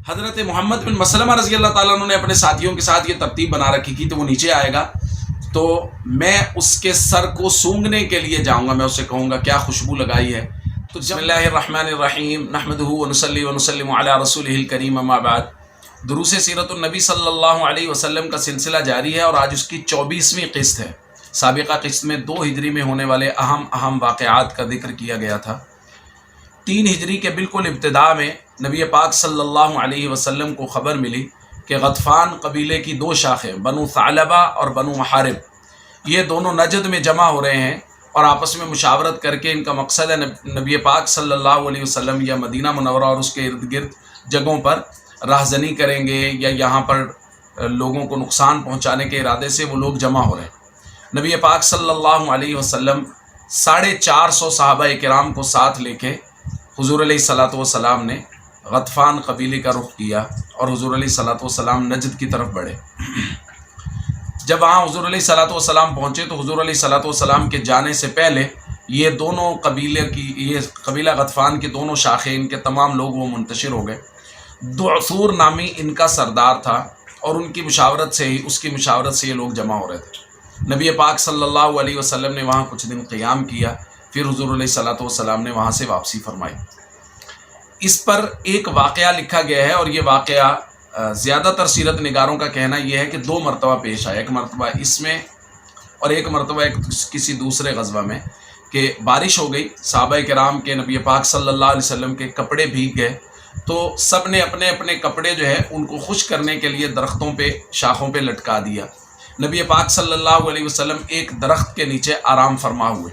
حضرت محمد بن مسلمہ رضی اللہ تعالیٰ عنہ نے اپنے ساتھیوں کے ساتھ یہ ترتیب بنا رکھی تھی، تو وہ نیچے آئے گا تو میں اس کے سر کو سونگھنے کے لیے جاؤں گا، میں اسے کہوں گا کیا خوشبو لگائی ہے. تو بسم اللہ الرحمن الرحیم نحمدہ ونصلی ونسلم علی رسولہ الکریم اما بعد. دروس سیرت النبی صلی اللہ علیہ وسلم کا سلسلہ جاری ہے اور آج اس کی 24ویں قسط ہے. سابقہ قسط میں 2 ہجری میں ہونے والے اہم واقعات کا ذکر کیا گیا تھا. 3 ہجری کے بالکل ابتدا میں نبی پاک صلی اللہ علیہ وسلم کو خبر ملی کہ غطفان قبیلے کی 2 شاخیں بنو ثعلبہ اور بنو محارب یہ دونوں نجد میں جمع ہو رہے ہیں اور آپس میں مشاورت کر کے ان کا مقصد ہے نبی پاک صلی اللہ علیہ وسلم یا مدینہ منورہ اور اس کے ارد گرد جگہوں پر راہزنی کریں گے یا یہاں پر لوگوں کو نقصان پہنچانے کے ارادے سے وہ لوگ جمع ہو رہے ہیں. نبی پاک صلی اللہ علیہ وسلم 450 صحابہ کرام کو ساتھ لے کے حضور علیہ الصلوۃ والسلام نے غطفان قبیلے کا رخ کیا اور حضور علیہ الصلوۃ والسلام نجد کی طرف بڑھے. جب وہاں حضور علیہ الصلوۃ والسلام پہنچے تو حضور علیہ الصلوۃ والسلام کے جانے سے پہلے یہ دونوں قبیلہ غطفان کی دونوں شاخیں ان کے تمام لوگ وہ منتشر ہو گئے. دعثور نامی ان کا سردار تھا اور اس کی مشاورت سے یہ لوگ جمع ہو رہے تھے. نبی پاک صلی اللہ علیہ وسلم نے وہاں کچھ دن قیام کیا، پھر حضور علیہ الصلوۃ والسلام نے وہاں سے واپسی فرمائی. اس پر ایک واقعہ لکھا گیا ہے اور یہ واقعہ زیادہ تر سیرت نگاروں کا کہنا یہ ہے کہ 2 مرتبہ پیش آیا، ایک مرتبہ اس میں اور ایک مرتبہ کسی دوسرے غزوہ میں، کہ بارش ہو گئی، صحابہ کرام کے نبی پاک صلی اللہ علیہ وسلم کے کپڑے بھیگ گئے تو سب نے اپنے اپنے کپڑے جو ہے ان کو خشک کرنے کے لیے درختوں پہ شاخوں پہ لٹکا دیا. نبی پاک صلی اللہ علیہ وسلم ایک درخت کے نیچے آرام فرما ہوئے.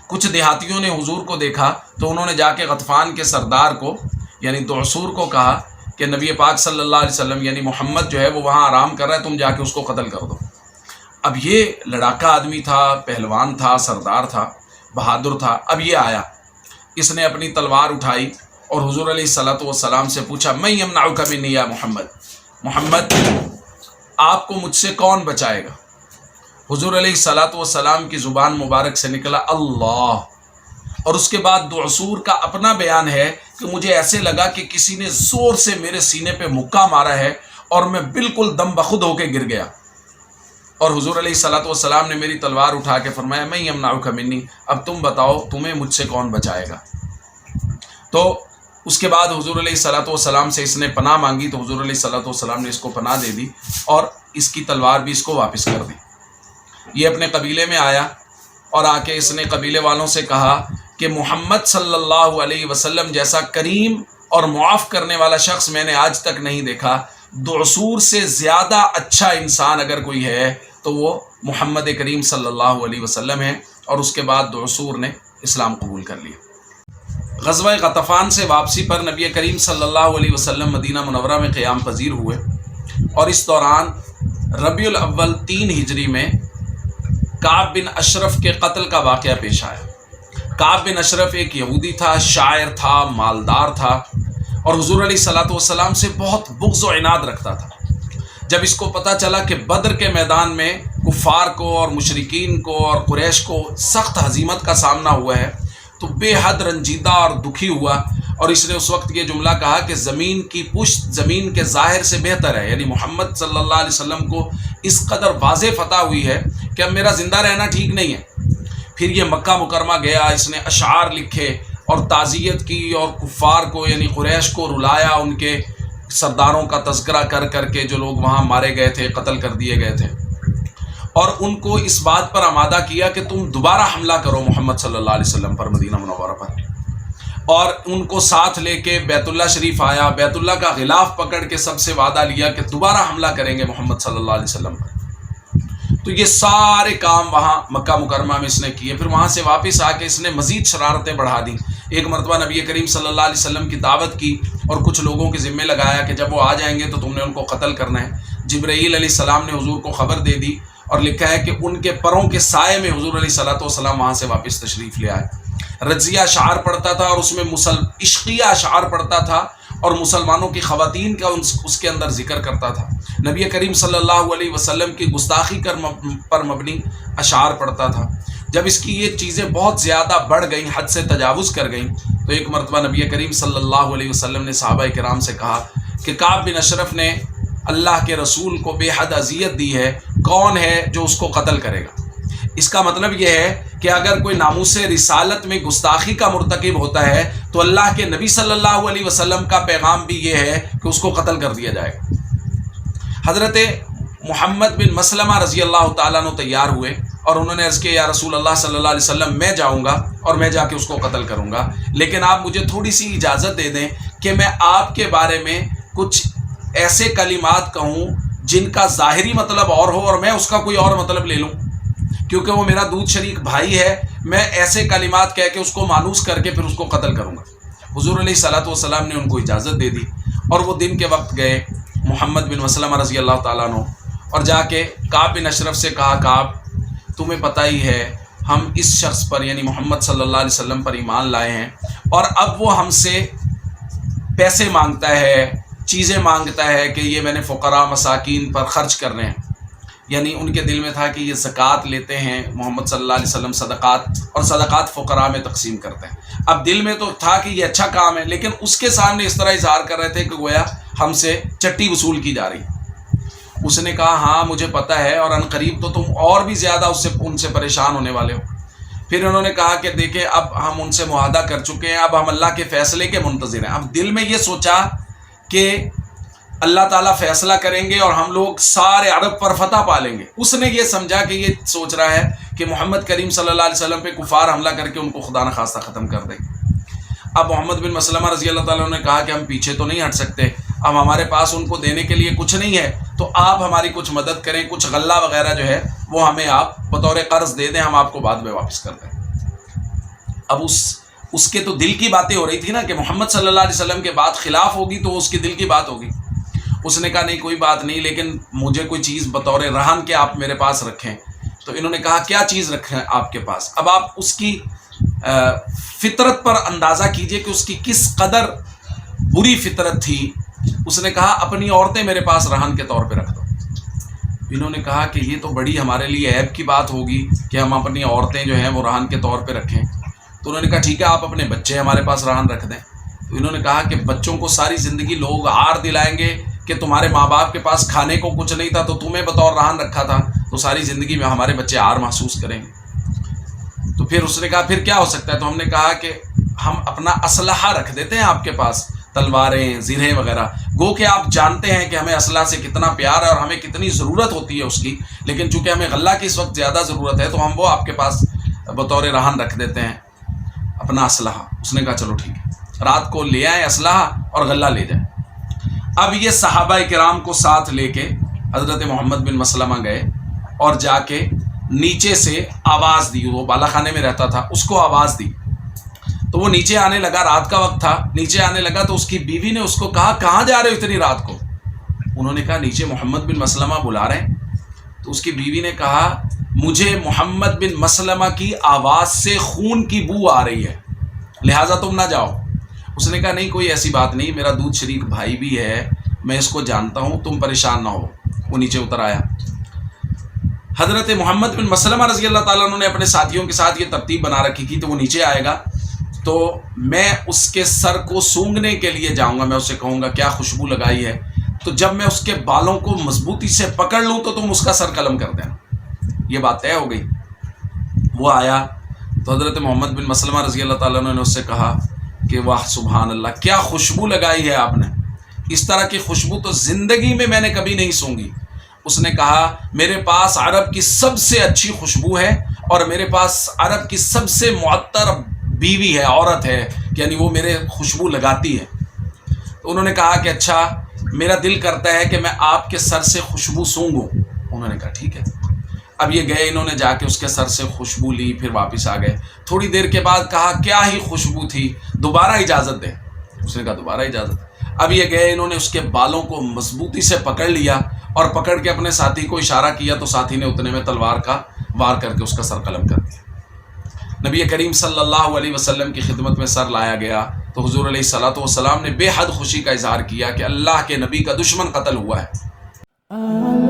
کچھ دیہاتیوں نے حضور کو دیکھا تو انہوں نے جا کے غطفان کے سردار کو یعنی دعثور کو کہا کہ نبی پاک صلی اللہ علیہ وسلم یعنی محمد جو ہے وہ وہاں آرام کر رہا ہے، تم جا کے اس کو قتل کر دو. اب یہ لڑاکا آدمی تھا، پہلوان تھا، سردار تھا، بہادر تھا. اب یہ آیا، اس نے اپنی تلوار اٹھائی اور حضور علیہ الصلوۃ والسلام سے پوچھا من یمنعک منی یا محمد آپ کو مجھ سے کون بچائے گا؟ حضور علیہ الصلوۃ والسلام کی زبان مبارک سے نکلا اللہ. اور اس کے بعد دعثور کا اپنا بیان ہے کہ مجھے ایسے لگا کہ کسی نے زور سے میرے سینے پہ مکہ مارا ہے اور میں بالکل دم بخود ہو کے گر گیا. اور حضور علیہ الصلوۃ والسلام نے میری تلوار اٹھا کے فرمایا من یمنعک منی، اب تم بتاؤ تمہیں مجھ سے کون بچائے گا؟ تو اس کے بعد حضور علیہ الصلوۃ والسلام سے اس نے پناہ مانگی تو حضور علیہ الصلوۃ والسلام نے اس کو پناہ دے دی اور اس کی تلوار بھی اس کو واپس کر دی. یہ اپنے قبیلے میں آیا اور آ کے اس نے قبیلے والوں سے کہا کہ محمد صلی اللہ علیہ وسلم جیسا کریم اور معاف کرنے والا شخص میں نے آج تک نہیں دیکھا. دعثور سے زیادہ اچھا انسان اگر کوئی ہے تو وہ محمد کریم صلی اللہ علیہ وسلم ہے. اور اس کے بعد دعثور نے اسلام قبول کر لیا. غزوہ غطفان سے واپسی پر نبی کریم صلی اللہ علیہ وسلم مدینہ منورہ میں قیام پذیر ہوئے اور اس دوران ربیع الاول 3 ہجری میں کعب بن اشرف کے قتل کا واقعہ پیش آیا. کعب بن اشرف ایک یہودی تھا، شاعر تھا، مالدار تھا اور حضور علیہ الصلوۃ والسلام سے بہت بغض و عناد رکھتا تھا. جب اس کو پتہ چلا کہ بدر کے میدان میں کفار کو اور مشرکین کو اور قریش کو سخت ہزیمت کا سامنا ہوا ہے تو بے حد رنجیدہ اور دکھی ہوا اور اس نے اس وقت یہ جملہ کہا کہ زمین کی پشت زمین کے ظاہر سے بہتر ہے. یعنی محمد صلی اللہ علیہ وسلم کو اس قدر واضح فتح ہوئی ہے کہ اب میرا زندہ رہنا ٹھیک نہیں ہے. پھر یہ مکہ مکرمہ گیا، اس نے اشعار لکھے اور تعزیت کی اور کفار کو یعنی قریش کو رلایا، ان کے سرداروں کا تذکرہ کر کر کے جو لوگ وہاں مارے گئے تھے، قتل کر دیے گئے تھے، اور ان کو اس بات پر آمادہ کیا کہ تم دوبارہ حملہ کرو محمد صلی اللہ علیہ وسلم پر، مدینہ منورہ پر. اور ان کو ساتھ لے کے بیت اللہ شریف آیا، بیت اللہ کا غلاف پکڑ کے سب سے وعدہ لیا کہ دوبارہ حملہ کریں گے محمد صلی اللہ علیہ وسلم پر. تو یہ سارے کام وہاں مکہ مکرمہ میں اس نے کیے. پھر وہاں سے واپس آ کے اس نے مزید شرارتیں بڑھا دیں. ایک مرتبہ نبی کریم صلی اللہ علیہ وسلم کی دعوت کی اور کچھ لوگوں کے ذمہ لگایا کہ جب وہ آ جائیں گے تو تم نے ان کو قتل کرنا ہے. جبرائیل علیہ السلام نے حضور کو خبر دے دی اور لکھا ہے کہ ان کے پروں کے سائے میں حضور علیہ الصلوۃ والسلام وہاں سے واپس تشریف لے آئے. رضیہ اشعار پڑھتا تھا اور اس میں عشقیہ اشعار پڑھتا تھا اور مسلمانوں کی خواتین کا اس کے اندر ذکر کرتا تھا. نبی کریم صلی اللہ علیہ وسلم کی گستاخی پر مبنی اشعار پڑھتا تھا. جب اس کی یہ چیزیں بہت زیادہ بڑھ گئیں، حد سے تجاوز کر گئیں، تو ایک مرتبہ نبی کریم صلی اللہ علیہ وسلم نے صحابہ کرام سے کہا کہ کعب بن اشرف نے اللہ کے رسول کو بے حد اذیت دی ہے، کون ہے جو اس کو قتل کرے گا؟ اس کا مطلب یہ ہے کہ اگر کوئی ناموس رسالت میں گستاخی کا مرتکب ہوتا ہے تو اللہ کے نبی صلی اللہ علیہ وسلم کا پیغام بھی یہ ہے کہ اس کو قتل کر دیا جائے گا۔ حضرت محمد بن مسلمہ رضی اللہ تعالیٰ عنہ تیار ہوئے اور انہوں نے عرض کیا یا رسول اللہ صلی اللہ علیہ وسلم میں جاؤں گا اور میں جا کے اس کو قتل کروں گا، لیکن آپ مجھے تھوڑی سی اجازت دے دیں کہ میں آپ کے بارے میں کچھ ایسے کلمات کہوں جن کا ظاہری مطلب اور ہو اور میں اس کا کوئی اور مطلب لے لوں، کیونکہ وہ میرا دودھ شریک بھائی ہے، میں ایسے کلمات کہہ کے اس کو مانوس کر کے پھر اس کو قتل کروں گا۔ حضور علیہ الصلوۃ والسلام نے ان کو اجازت دے دی اور وہ دن کے وقت گئے محمد بن مسلمہ رضی اللہ تعالیٰ عنہ اور جا کے کعب بن اشرف سے کہا کعب تمہیں پتہ ہی ہے ہم اس شخص پر یعنی محمد صلی اللہ علیہ وسلم پر ایمان لائے ہیں اور اب وہ ہم سے پیسے مانگتا ہے، چیزیں مانگتا ہے کہ یہ میں نے فقراء مساکین پر خرچ کرنے ہیں، یعنی ان کے دل میں تھا کہ یہ زکوٰۃ لیتے ہیں محمد صلی اللہ علیہ وسلم صدقات، اور صدقات فقراء میں تقسیم کرتے ہیں۔ اب دل میں تو تھا کہ یہ اچھا کام ہے، لیکن اس کے سامنے اس طرح اظہار کر رہے تھے کہ گویا ہم سے چٹی وصول کی جا رہی۔ اس نے کہا ہاں مجھے پتہ ہے اور ان قریب تو تم اور بھی زیادہ ان سے پریشان ہونے والے ہو۔ پھر انہوں نے کہا کہ دیکھیں اب ہم ان سے معاہدہ کر چکے ہیں، اب ہم اللہ کے فیصلے کے منتظر ہیں۔ اب دل میں یہ سوچا کہ اللہ تعالیٰ فیصلہ کریں گے اور ہم لوگ سارے عرب پر فتح پا لیں گے۔ اس نے یہ سمجھا کہ یہ سوچ رہا ہے کہ محمد کریم صلی اللہ علیہ وسلم پہ کفار حملہ کر کے ان کو خدا نخواستہ ختم کر دیں۔ اب محمد بن مسلمہ رضی اللہ تعالیٰ نے کہا کہ ہم پیچھے تو نہیں ہٹ سکتے، اب ہمارے پاس ان کو دینے کے لیے کچھ نہیں ہے، تو آپ ہماری کچھ مدد کریں، کچھ غلہ وغیرہ جو ہے وہ ہمیں آپ بطور قرض دے دیں، ہم آپ کو بعد میں واپس کر دیں۔ اب اس کے تو دل کی باتیں ہو رہی تھی نا کہ محمد صلی اللہ علیہ وسلم کے بعد خلاف ہوگی تو اس کے دل کی بات ہوگی۔ اس نے کہا نہیں کوئی بات نہیں، لیکن مجھے کوئی چیز بطور رہن کے آپ میرے پاس رکھیں۔ تو انہوں نے کہا کیا چیز رکھیں آپ کے پاس؟ اب آپ اس کی فطرت پر اندازہ کیجئے کہ اس کی کس قدر بری فطرت تھی۔ اس نے کہا اپنی عورتیں میرے پاس رہن کے طور پہ رکھ دو۔ انہوں نے کہا کہ یہ تو بڑی ہمارے لیے عیب کی بات ہوگی کہ ہم اپنی عورتیں جو ہیں وہ رہن کے طور پہ رکھیں۔ تو انہوں نے کہا ٹھیک ہے آپ اپنے بچے ہمارے پاس رہن رکھ دیں۔ تو انہوں نے کہا کہ بچوں کو ساری زندگی لوگ عار دلائیں گے کہ تمہارے ماں باپ کے پاس کھانے کو کچھ نہیں تھا تو تمہیں بطور رہن رکھا تھا، تو ساری زندگی میں ہمارے بچے عار محسوس کریں گے۔ تو پھر اس نے کہا پھر کیا ہو سکتا ہے؟ تو ہم نے کہا کہ ہم اپنا اسلحہ رکھ دیتے ہیں آپ کے پاس، تلواریں، زرہیں وغیرہ، گو کہ آپ جانتے ہیں کہ ہمیں اسلحہ سے کتنا پیار ہے اور ہمیں کتنی ضرورت ہوتی ہے اس کی، لیکن چونکہ ہمیں غلہ کی اس وقت زیادہ ضرورت ہے تو ہم وہ آپ کے پاس بطور رہن رکھ دیتے ہیں اپنا اسلحہ۔ اس نے کہا چلو ٹھیک ہے، رات کو لے آئیں اسلحہ اور غلہ لے جائیں۔ اب یہ صحابہ کرام کو ساتھ لے کے حضرت محمد بن مسلمہ گئے اور جا کے نیچے سے آواز دی، وہ بالا خانے میں رہتا تھا، اس کو آواز دی تو وہ نیچے آنے لگا، رات کا وقت تھا، نیچے آنے لگا تو اس کی بیوی نے اس کو کہا کہاں جا رہے ہو اتنی رات کو؟ انہوں نے کہا نیچے محمد بن مسلمہ بلا رہے ہیں۔ تو اس کی بیوی نے کہا مجھے محمد بن مسلمہ کی آواز سے خون کی بو آ رہی ہے، لہٰذا تم نہ جاؤ۔ اس نے کہا نہیں کوئی ایسی بات نہیں، میرا دودھ شریک بھائی بھی ہے، میں اس کو جانتا ہوں، تم پریشان نہ ہو۔ وہ نیچے اتر آیا۔ حضرت محمد بن مسلمہ رضی اللہ تعالیٰ عنہ نے اپنے ساتھیوں کے ساتھ یہ ترتیب بنا رکھی تھی تو وہ نیچے آئے گا تو میں اس کے سر کو سونگھنے کے لیے جاؤں گا، میں اسے کہوں گا کیا خوشبو لگائی ہے، تو جب میں اس کے بالوں کو مضبوطی سے پکڑ لوں تو تم اس کا سر قلم کر دینا۔ یہ بات طے ہو گئی۔ وہ آیا تو حضرت محمد بن مسلمہ رضی اللہ تعالیٰ عنہ نے اس سے کہا کہ واہ سبحان اللہ، کیا خوشبو لگائی ہے آپ نے، اس طرح کی خوشبو تو زندگی میں میں نے کبھی نہیں سونگھی۔ اس نے کہا میرے پاس عرب کی سب سے اچھی خوشبو ہے اور میرے پاس عرب کی سب سے معطر بیوی ہے، عورت ہے، یعنی وہ میرے خوشبو لگاتی ہے۔ تو انہوں نے کہا کہ اچھا میرا دل کرتا ہے کہ میں آپ کے سر سے خوشبو سونگھوں۔ انہوں نے کہا ٹھیک ہے۔ اب یہ گئے، انہوں نے جا کے اس کے سر سے خوشبو لی، پھر واپس آ گئے۔ تھوڑی دیر کے بعد کہا کیا ہی خوشبو تھی، دوبارہ اجازت دے۔ اس نے کہا دوبارہ اجازت۔ اب یہ گئے، انہوں نے اس کے بالوں کو مضبوطی سے پکڑ لیا اور پکڑ کے اپنے ساتھی کو اشارہ کیا تو ساتھی نے اتنے میں تلوار کا وار کر کے اس کا سر قلم کر دیا۔ نبی کریم صلی اللہ علیہ وسلم کی خدمت میں سر لایا گیا تو حضور علیہ الصلوۃ والسلام نے بے حد خوشی کا اظہار کیا کہ اللہ کے نبی کا دشمن قتل ہوا ہے۔